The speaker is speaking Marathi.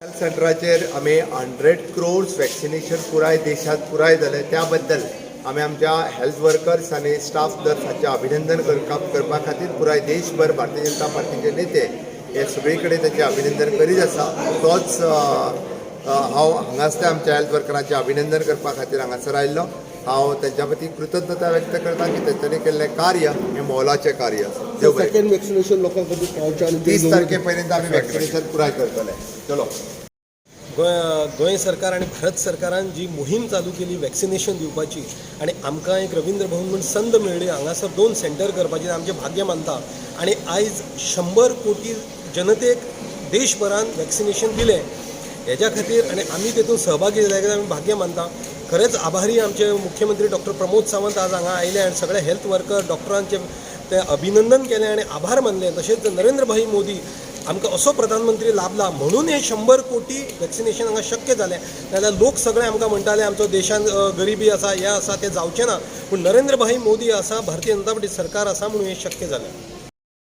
हेल्थ सेंटराचेर आमी 100 crores वॅक्सिनेशन पुराय देशात पुराय जालें त्या बद्दल आमी आमच्या हेल्थ वर्कर्स आनी स्टाफ दर हांचे अभिनंदन करपा खातीर पुराय देशभर भारतीय जनता पार्टीचे नेते हे सगळे कडेन ताचें अभिनंदन करीत आसा. तोच हांव हांगासल्या आमच्या हेल्थ वर्करांचें अभिनंदन करपा खातीर हांगासर आयिल्लो. हांव तांच्या प्रती कृतज्ञता व्यक्त करता की तांच्यांनी केल्लें कार्य हें मोलाचें कार्य आसा. सेकंड वॅक्सिनेशन लोकां खातीर पावचें आनी 30 तारखेपर्यंत आमी वॅक्सिनेशन पुराय करतले. चलो. गोंय सरकार आणि भारत सरकारान जी मोहीम चालू केली वॅक्सिनेशन दिवपाची आणि आमकां एक रवींद्र भवन म्हणून संद मेळ्ळी हांगासर 2 सेंटर करपाचें आमचें भाग्य मानता. आणि आयज 100 कोटी जनतेक देशभरान वॅक्सिनेशन दिलें हेज्या खातीर आनी आमी तेतून सहभागी जाल्या खातीर आमी भाग्य मानता. खरेंच आभारी आमचे मुख्यमंत्री डॉक्टर प्रमोद सावंत आज हांगा आयले आनी सगळे हेल्थ वर्कर डॉक्टरांचे ते अभिनंदन केलें आनी आभार मानले. तशेंच नरेंद्र भाई मोदी आमकां असो प्रधानमंत्री लाभला म्हणून हे 100 कोटी वॅक्सिनेशन हांगा शक्य जालें. नाजाल्यार लोक सगळे आमकां म्हणटाले आमचो देशान गरिबी आसा हें आसा तें जावचें ना, पूण नरेंद्र भाई मोदी आसा भारतीय जनता पार्टी सरकार आसा म्हणून हें शक्य जालें.